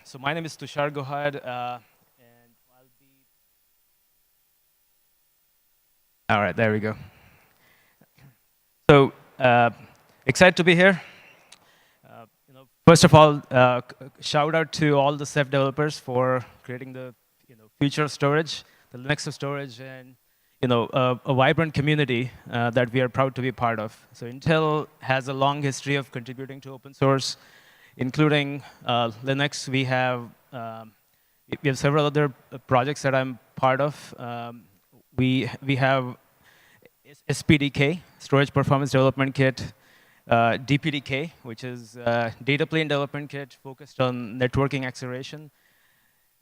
So my name is Tushar Gohad, and I'll be. All right, there we go. So excited to be here. First of all, shout out to all the Ceph developers for creating the future of storage, the Linux of storage, and a vibrant community that we are proud to be part of. So Intel has a long history of contributing to open source, including Linux. We have several other projects that I'm part of. We have SPDK, Storage Performance Development Kit, DPDK, which is Data Plane Development Kit focused on networking acceleration.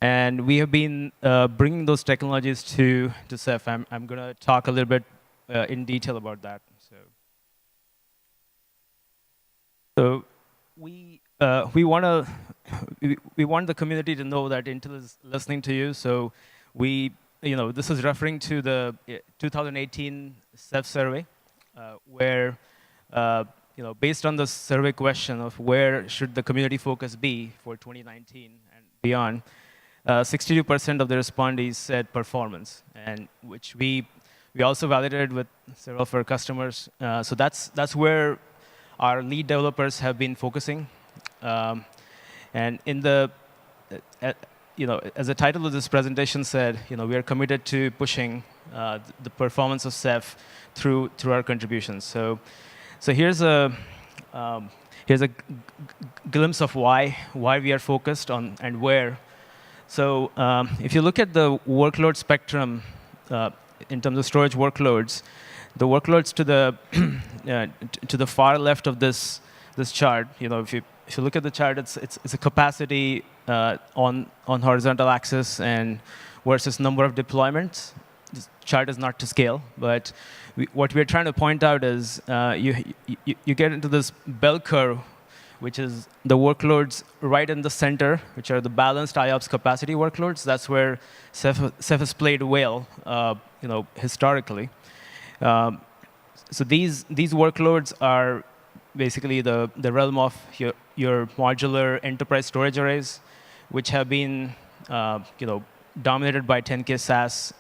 And we have been bringing those technologies to Ceph. I'm going to talk a little bit in detail about that. So we want the community to know that Intel is listening to you. So this is referring to the 2018 Ceph survey, where based on the survey question of where should the community focus be for 2019 and beyond, 62% of the respondees said performance, and which we also validated with several of our customers. So that's where our lead developers have been focusing. And in the as the title of this presentation said, we are committed to pushing the performance of Ceph through our contributions. So here's a glimpse of why we are focused on and where. So if you look at the workload spectrum in terms of storage workloads, the workloads to the to the far left of this chart, if you look at the chart, it's a capacity on horizontal axis and versus number of deployments. This chart is not to scale, but what we're trying to point out is you get into this bell curve, which is the workloads right in the center, which are the balanced IOPS capacity workloads. That's where Ceph has played well, historically. So these workloads are basically the realm of your modular enterprise storage arrays, which have been dominated by 10K SAS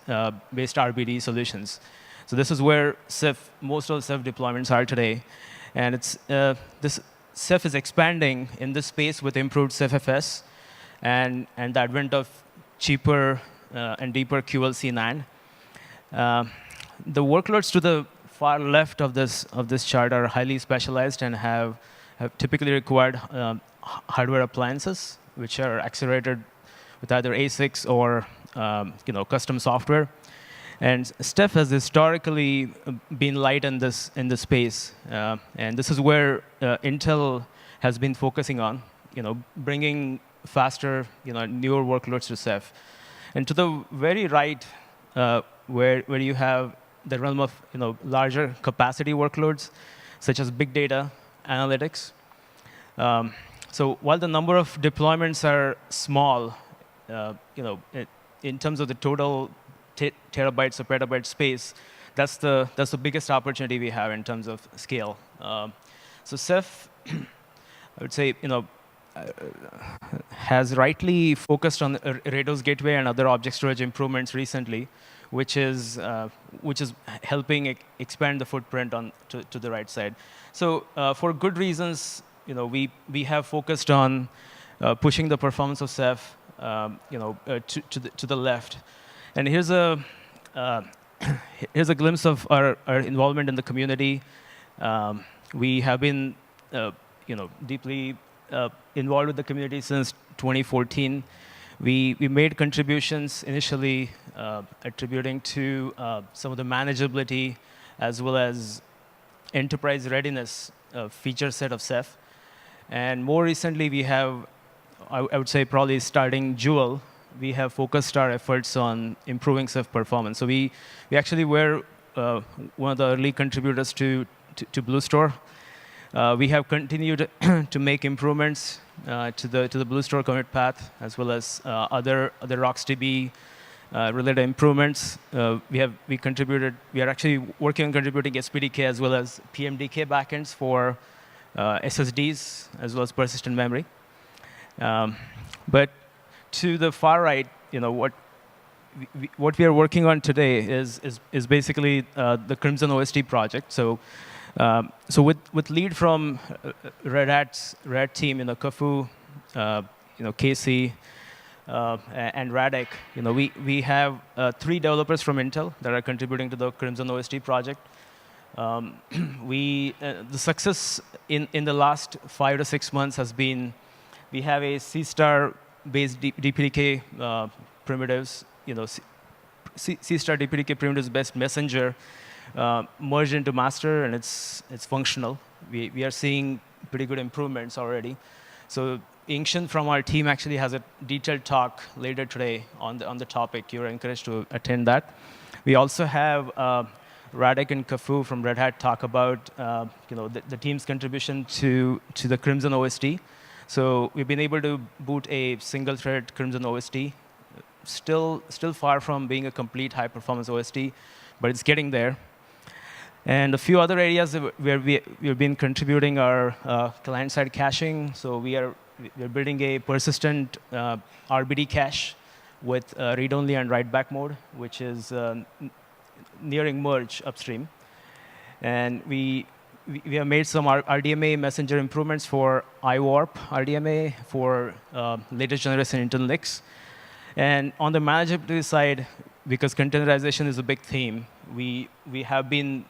based RBD solutions. So this is where most of the Ceph deployments are today, and this Ceph is expanding in this space with improved CephFS and the advent of cheaper and deeper QLC NAND. The workloads to the far left of this chart are highly specialized and have typically required hardware appliances, which are accelerated with either ASICs or custom software. And Ceph has historically been light in this space, and this is where Intel has been focusing on, bringing faster, newer workloads to Ceph. And to the very right, where you have the realm of larger capacity workloads, such as big data analytics. So while the number of deployments are small, in terms of the total terabytes or petabyte space, that's the biggest opportunity we have in terms of scale. So Ceph, I would say, has rightly focused on Rados Gateway and other object storage improvements recently, which is helping expand the footprint to the right side. So for good reasons, we have focused on pushing the performance of Ceph, to the left. And here's a glimpse of our involvement in the community. We have been deeply involved with the community since 2014. We made contributions initially attributing to some of the manageability as well as enterprise readiness feature set of Ceph. And more recently, we have, I would say probably starting Jewel, we have focused our efforts on improving Ceph performance. So we actually were one of the early contributors to BlueStore. We have continued to make improvements to the BlueStore commit path, as well as other RocksDB related improvements. We are actually working on contributing SPDK as well as PMDK backends for SSDs, as well as persistent memory. But to the far right, what we are working on today is basically the Crimson OST project. So with lead from Red Hat team, Kafu, Casey, and Radek, we have 3 developers from Intel that are contributing to the Crimson OST project. The success in the last 5 to 6 months has been we have a C-star based DPDK primitives, C-star DPDK primitives based messenger merged into master, and it's functional. We are seeing pretty good improvements already. So Ingshan from our team actually has a detailed talk later today on the topic. You're encouraged to attend that. We also have Radek and Kafu from Red Hat talk about the team's contribution to the Crimson OST. So we've been able to boot a single-thread Crimson OST. Still far from being a complete high-performance OST, but it's getting there. And a few other areas where we've been contributing are client-side caching. So we're building a persistent RBD cache with read-only and write-back mode, which is nearing merge upstream. And we have made some RDMA messenger improvements for iWarp RDMA for latest generation Intel NICs. And on the manageability side, because containerization is a big theme, we have been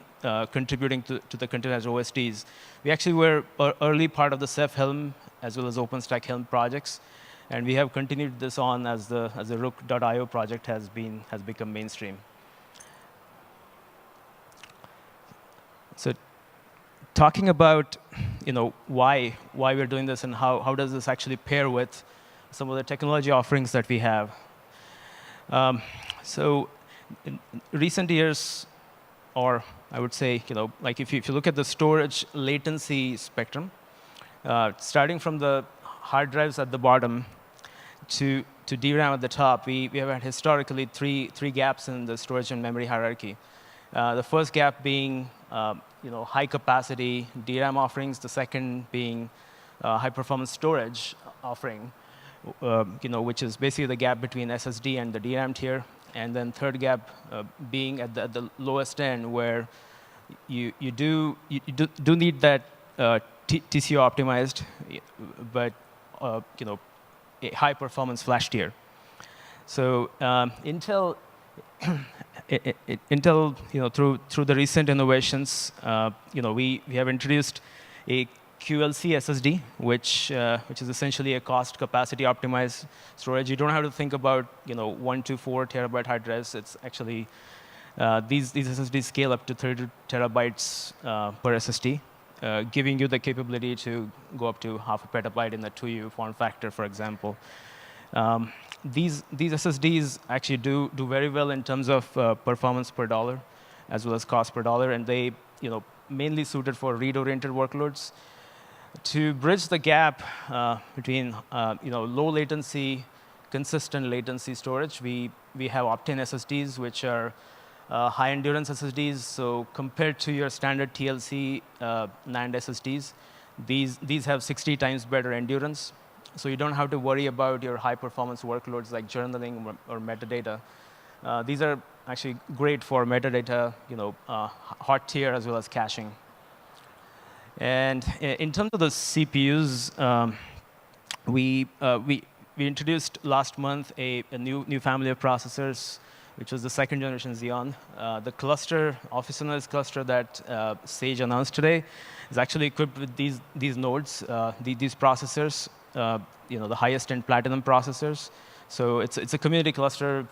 contributing to the containerized OSTs. We actually were early part of the Ceph Helm as well as OpenStack Helm projects, and we have continued this on as the Rook.io project has become mainstream. So, talking about why we're doing this and how does this actually pair with some of the technology offerings that we have. So, in recent years, or I would say, like if you look at the storage latency spectrum, starting from the hard drives at the bottom to DRAM at the top, we have had historically three gaps in the storage and memory hierarchy. The first gap being high capacity DRAM offerings. The second being high performance storage offering, which is basically the gap between SSD and the DRAM tier. And then third gap being at the lowest end, where you do need that TCO optimized, but a high performance flash tier. So Intel, through the recent innovations, we have introduced a QLC SSD, which is essentially a cost capacity optimized storage. You don't have to think about 1 to 4 terabyte hard drives. It's actually these SSDs scale up to 30 terabytes per SSD, giving you the capability to go up to half a petabyte in the 2U form factor, for example. These SSDs actually do very well in terms of performance per dollar, as well as cost per dollar, and they mainly suited for read-oriented workloads. To bridge the gap between low latency, consistent latency storage, we have Optane SSDs, which are high endurance SSDs. So compared to your standard TLC NAND SSDs, these have 60 times better endurance. So you don't have to worry about your high performance workloads like journaling or metadata. These are actually great for metadata, hot tier as well as caching. And in terms of the CPUs, we introduced last month a new family of processors, which was the second generation Xeon. The cluster, Office Analyst cluster that Sage announced today, is actually equipped with these nodes, these processors, the highest end platinum processors. So it's a community cluster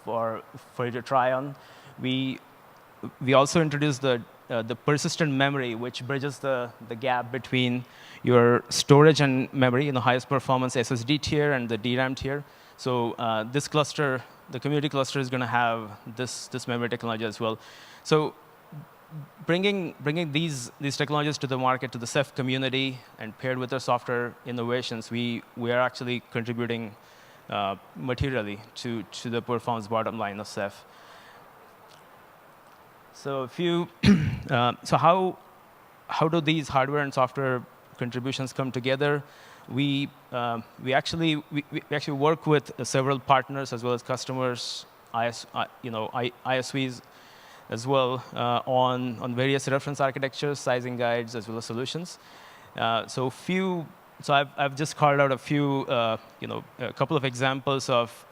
for you to try on. We also introduced the persistent memory, which bridges the gap between your storage and memory in the highest performance SSD tier and the DRAM tier. So this cluster, the community cluster, is going to have this memory technology as well. So bringing these technologies to the market, to the Ceph community, and paired with our software innovations, we are actually contributing materially to the performance bottom line of Ceph. So how do these hardware and software contributions come together. We actually work with several partners as well as customers, ISVs as well on various reference architectures, sizing guides, as well as solutions. So I've just called out a few, a couple of examples of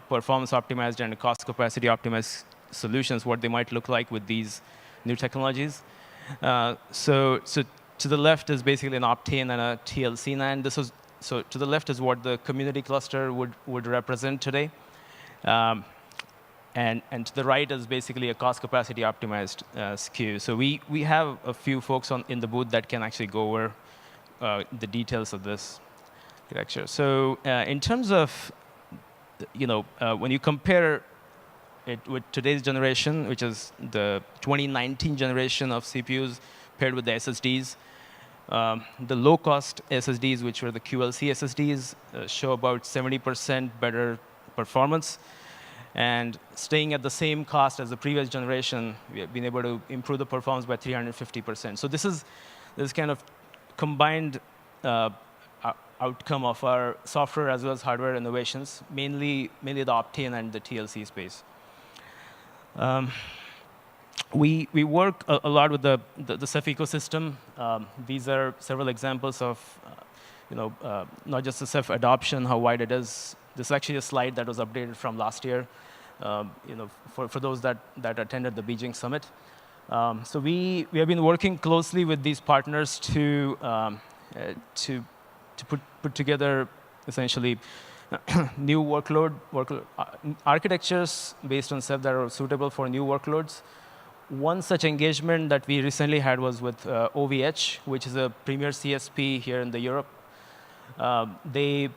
performance optimized and cost capacity optimized solutions, what they might look like with these new technologies. So to the left is basically an Optane and a TLC NAND. So to the left is what the community cluster would represent today. And to the right is basically a cost capacity optimized SKU. So we have a few folks in the booth that can actually go over the details of this architecture. So in terms of, when you compare it with today's generation, which is the 2019 generation of CPUs paired with the SSDs, the low-cost SSDs, which were the QLC SSDs, show about 70% better performance. And staying at the same cost as the previous generation, we have been able to improve the performance by 350%. So this is kind of combined outcome of our software as well as hardware innovations, mainly the Optane and the TLC space. We work a lot with the Ceph ecosystem. These are several examples of not just the Ceph adoption, how wide it is. This is actually a slide that was updated from last year. For those that attended the Beijing summit. So we have been working closely with these partners to put together essentially new workload architectures based on Ceph that are suitable for new workloads. One such engagement that we recently had was with OVH, which is a premier CSP here in Europe. They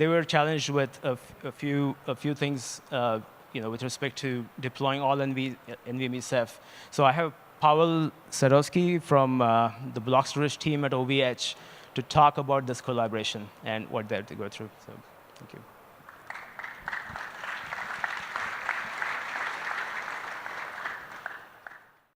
were challenged with a few things, with respect to deploying all NVMe Ceph. So I have Pavel Sadowski from the block storage team at OVH to talk about this collaboration and what they have to go through. So thank you.